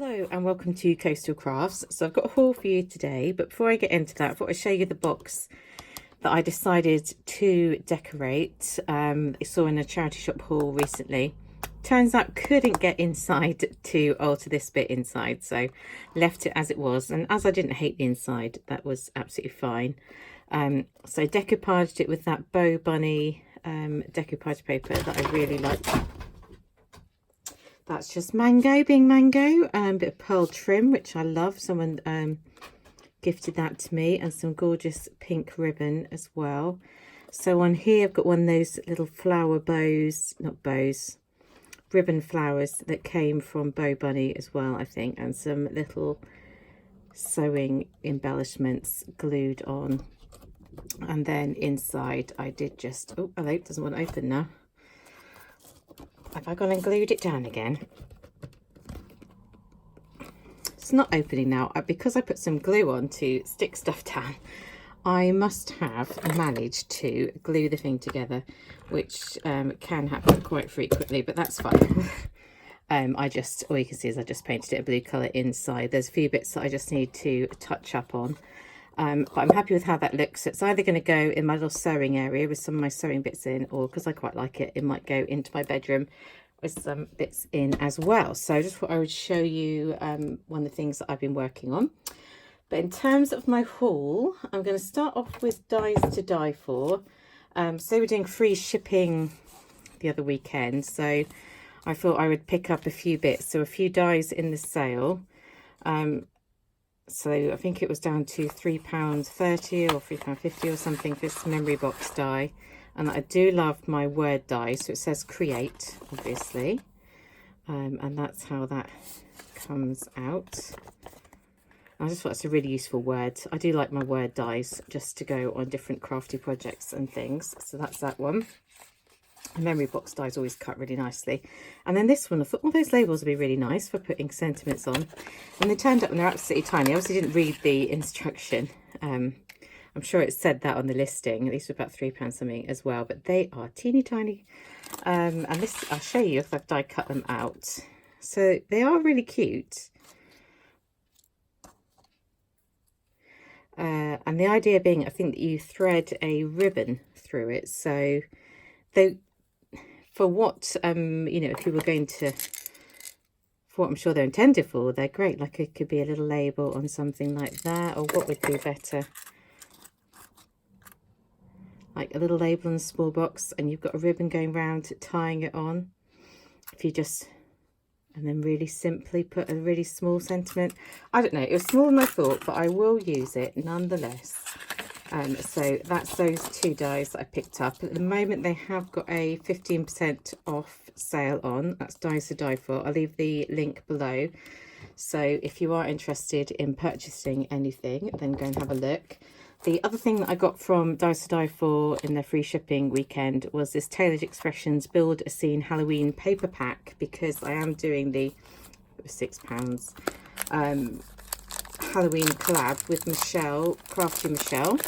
Hello and welcome to Coastal Crafts. So I've got a haul for you today, but before I get into that, I thought I'd show you the box that I decided to decorate. I saw in a charity shop haul recently. Turns out couldn't get inside to alter this bit inside, so left it as it was. And as I didn't hate the inside, that was absolutely fine. So decoupaged it with that Bow Bunny decoupage paper that I really like. That's just mango being mango, bit of pearl trim, which I love. Someone gifted that to me, and some gorgeous pink ribbon as well. So on here I've got one of those little flower bows, not bows, ribbon flowers that came from Bow Bunny as well, I think, and some little sewing embellishments glued on. And then inside I did just, oh hello, it doesn't want to open now. Have I gone and glued it down again? It's not opening now. Because I put some glue on to stick stuff down, I must have managed to glue the thing together, which can happen quite frequently, but that's fine. All you can see is I just painted it a blue colour inside. There's a few bits that I just need to touch up on. But I'm happy with how that looks. It's either going to go in my little sewing area with some of my sewing bits in, or because I quite like it, it might go into my bedroom with some bits in as well. So I just thought I would show you one of the things that I've been working on. But in terms of my haul, I'm going to start off with Dies to Die For. So we're doing free shipping the other weekend, so I thought I would pick up a few bits. So a few dies in the sale. So I think it was down to £3.30 or £3.50 or something for this memory box die. And I do love my word die, so it says create, obviously. And that's how that comes out. I just thought it's a really useful word. I do like my word dies just to go on different crafty projects and things. So that's that one. The memory box dies always cut really nicely. And then this one, I thought, well, those labels would be really nice for putting sentiments on. And they turned up and they're absolutely tiny. I obviously didn't read the instruction. I'm sure it said that on the listing. These were about £3 something as well, but they are teeny tiny. And this, I'll show you if I've die cut them out. So they are really cute. And the idea being, I think that you thread a ribbon through it. So they, for what, you know, if you were going to, for what I'm sure they're intended for, they're great. Like it could be a little label on something like that, or what would be better? Like a little label in a small box, and you've got a ribbon going round tying it on. If you just, and then really simply put a really small sentiment. I don't know, it was smaller than I thought, but I will use it nonetheless. So that's those two dies that I picked up. At the moment they have got a 15% off sale on. That's Dies to Die For. I'll leave the link below. So if you are interested in purchasing anything, then go and have a look. The other thing that I got from Dies to Die For in their free shipping weekend was this Tailored Expressions Build a Scene Halloween paper pack, because I am doing the, it was £6, Halloween collab with Michelle, Crafty Michelle.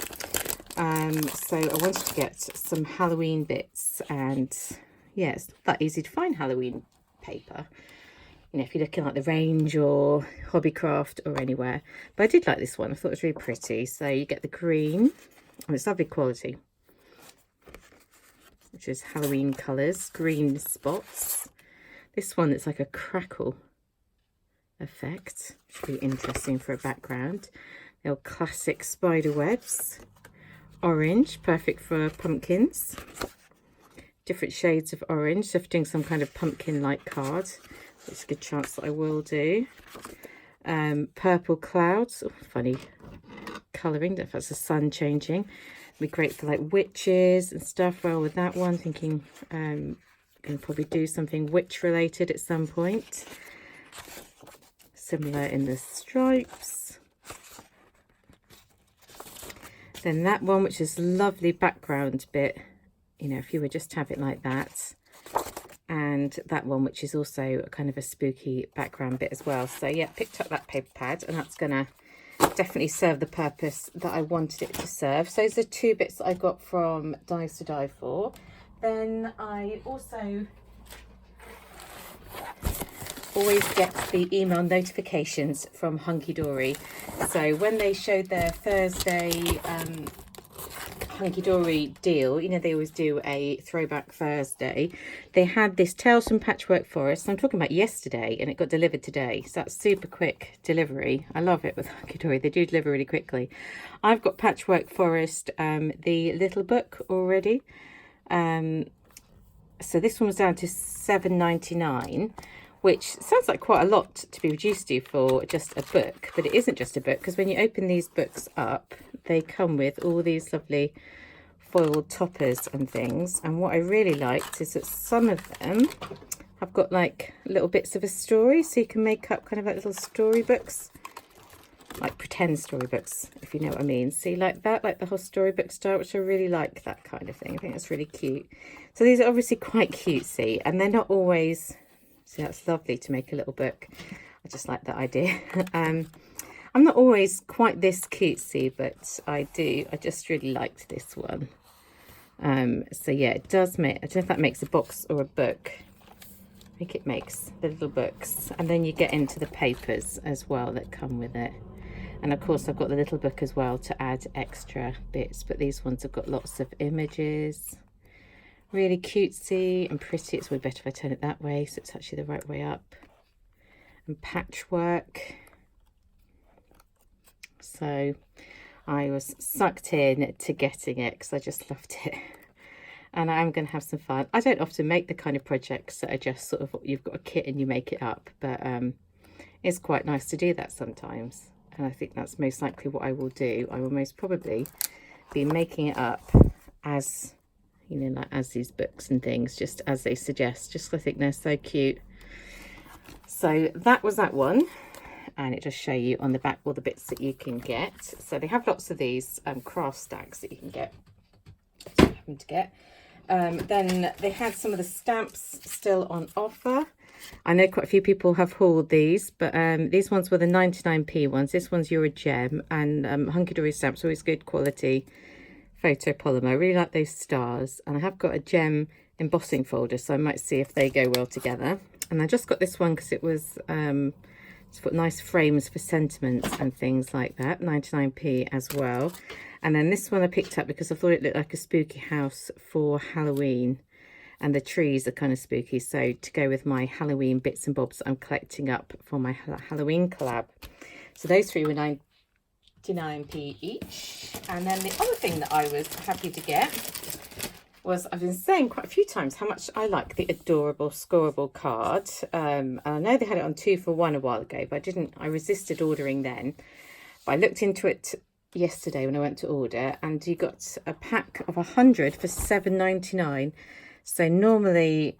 So I wanted to get some Halloween bits, and yeah, it's not that easy to find Halloween paper, you know, if you're looking like the Range or Hobbycraft or anywhere. But I did like this one. I thought it was really pretty. So you get the green, and it's lovely quality, which is Halloween colours, green spots. This one, it's like a crackle effect, which would be interesting for a background. The old classic spider webs. Orange, perfect for pumpkins. Different shades of orange, so if doing some kind of pumpkin-like card, which is a good chance that I will do. Purple clouds, oh, funny colouring, if that's the sun changing. Be great for like witches and stuff. Well, with that one, thinking can probably do something witch related at some point. Similar in the stripes. Then that one, which is lovely background bit, you know, if you would just have it like that. And that one, which is also a kind of a spooky background bit as well. So yeah, picked up that paper pad, and that's gonna definitely serve the purpose that I wanted it to serve. So those are two bits that I got from Dies to Die For. Then I also always get the email notifications from Hunkydory. So when they showed their Thursday Hunkydory deal, you know, they always do a throwback Thursday. They had this Tales from Patchwork Forest. I'm talking about yesterday, and it got delivered today. So that's super quick delivery. I love it with Hunkydory. They do deliver really quickly. I've got Patchwork Forest, the little book already. So this one was down to $7.99, which sounds like quite a lot to be reduced to for just a book, but it isn't just a book, because when you open these books up, they come with all these lovely foiled toppers and things. And what I really liked is that some of them have got like little bits of a story, so you can make up kind of like little storybooks, like pretend storybooks, if you know what I mean. See, like that, like the whole storybook style, which I really like, that kind of thing. I think that's really cute. So these are obviously quite cutesy, and they're not always, so that's lovely to make a little book. I just like that idea. I'm not always quite this cutesy, but I just really liked this one. So yeah, it does make, I don't know if that makes a box or a book. I think it makes the little books, and then you get into the papers as well that come with it. And of course I've got the little book as well to add extra bits, but these ones have got lots of images. Really cutesy and pretty. It's way better if I turn it that way, so it's actually the right way up. And patchwork. So I was sucked in to getting it because I just loved it. And I'm going to have some fun. I don't often make the kind of projects that are just sort of, you've got a kit and you make it up, but it's quite nice to do that sometimes. And I think that's most likely what I will do. I will most probably be making it up as, you know, like as these books and things, just as they suggest, just 'cause I think they're so cute. So that was that one. And it does show you on the back all the bits that you can get. So they have lots of these craft stacks that you can get. That's what I happen to get. Then they had some of the stamps still on offer. I know quite a few people have hauled these, but these ones were the 99p ones. This one's You're a Gem, and Hunkydory stamps are always good quality photopolymer. I really like those stars, and I have got a gem embossing folder, so I might see if they go well together. And I just got this one because it was it's got nice frames for sentiments and things like that, 99p as well. And then this one I picked up because I thought it looked like a spooky house for Halloween, and the trees are kind of spooky, so to go with my Halloween bits and bobs I'm collecting up for my Halloween collab. So those three were 99p each. And then the other thing that I was happy to get was, I've been saying quite a few times how much I like the adorable scorable card. And I know they had it on 2 for 1 a while ago, but I resisted ordering then. But I looked into it yesterday when I went to order, and you got a pack of 100 for $7.99. So normally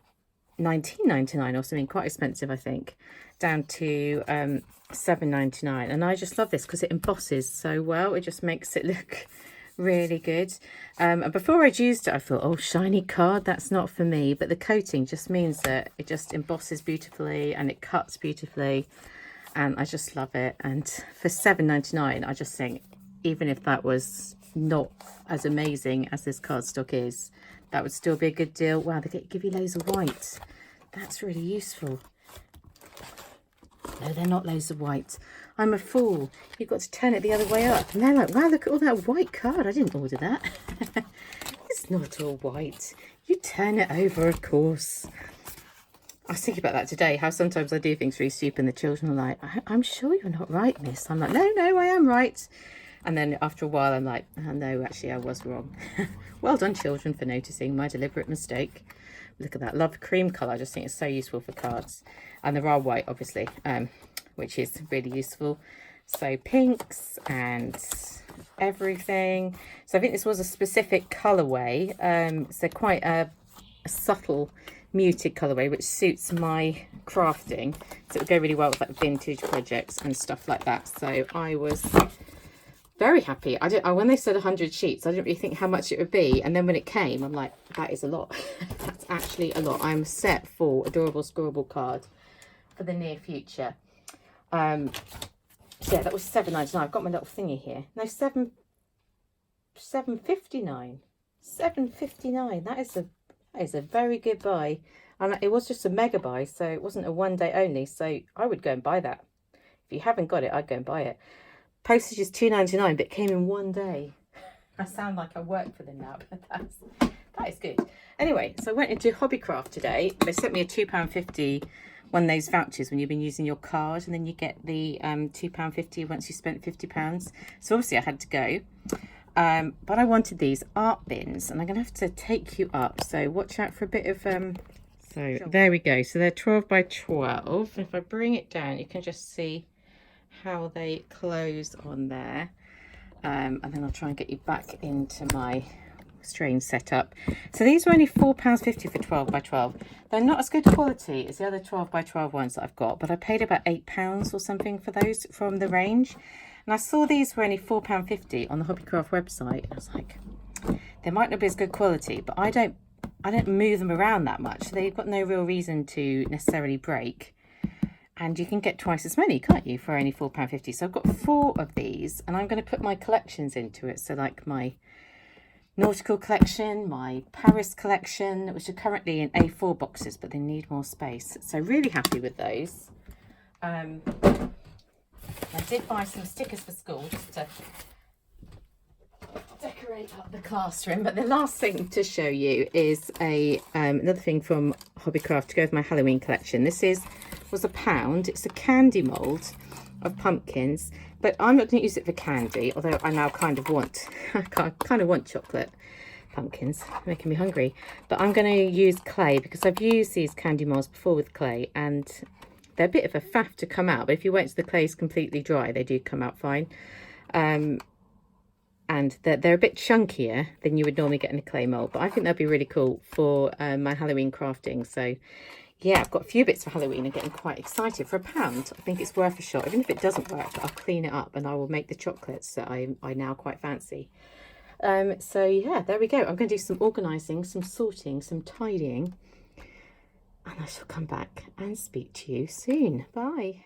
$19.99 or something, quite expensive I think, down to $7.99. And I just love this because it embosses so well. It just makes it look really good. And before I'd used it I thought, oh, shiny card, that's not for me, but the coating just means that it just embosses beautifully and it cuts beautifully, and I just love it. And for $7.99 I just think, even if that was not as amazing as this cardstock is, that would still be a good deal. Wow, they give you loads of white. That's really useful. No, they're not loads of white. I'm a fool. You've got to turn it the other way up. And they're like, wow, look at all that white card. I didn't order that. It's not all white. You turn it over, of course. I was thinking about that today, how sometimes I do things really stupid and the children are like, I'm sure you're not right, miss. I'm like, no, I am right. And then after a while I'm like, oh, no, actually I was wrong. Well done, children, for noticing my deliberate mistake. Look at that. Love cream colour. I just think it's so useful for cards. And there are white, obviously, which is really useful. So pinks and everything. So I think this was a specific colourway. So quite a subtle muted colourway, which suits my crafting. So it would go really well with like vintage projects and stuff like that. So I was very happy. When they said 100 sheets, I didn't really think how much it would be, and then when it came I'm like, that is a lot. That's actually a lot. I'm set for adorable scorable card for the near future. So yeah, that was $7.99. I've got my little thingy here. No, $7.59. $7.59. That is a very good buy. And it was just a mega buy, so it wasn't a one day only. So I would go and buy that. If you haven't got it, I'd go and buy it. Postage is $2.99, but it came in one day. I sound like I work for them now, but that is good. Anyway, so I went into Hobbycraft today. They sent me a £2.50, one of those vouchers when you've been using your card, and then you get the £2.50 once you spent £50. So obviously I had to go. But I wanted these art bins, and I'm going to have to take you up. So watch out for a bit of... So there we go. So they're 12 by 12. If I bring it down, you can just see how they close on there. And then I'll try and get you back into my strange setup. So these were only £4.50 for 12 by 12. They're not as good quality as the other 12 by 12 ones that I've got, but I paid about £8 or something for those from the range. And I saw these were only £4.50 on the Hobbycraft website. I was like, they might not be as good quality, but I don't move them around that much. So they've got no real reason to necessarily break. And you can get twice as many, can't you, for only £4.50. So I've got 4 of these, and I'm going to put my collections into it. So like my nautical collection, my Paris collection, which are currently in A4 boxes, but they need more space. So really happy with those. I did buy some stickers for school just to decorate up the classroom. But the last thing to show you is another thing from Hobbycraft to go with my Halloween collection. This was £1. It's a candy mould of pumpkins, but I'm not going to use it for candy, although I now kind of want chocolate pumpkins, making me hungry. But I'm going to use clay, because I've used these candy moulds before with clay, and they're a bit of a faff to come out, but if you wait till the clay is completely dry, they do come out fine. And they're a bit chunkier than you would normally get in a clay mould, but I think that'd be really cool for my Halloween crafting. So yeah, I've got a few bits for Halloween. I'm getting quite excited. For £1, I think it's worth a shot. Even if it doesn't work, I'll clean it up and I will make the chocolates that I now quite fancy. So yeah, there we go. I'm going to do some organising, some sorting, some tidying, and I shall come back and speak to you soon. Bye.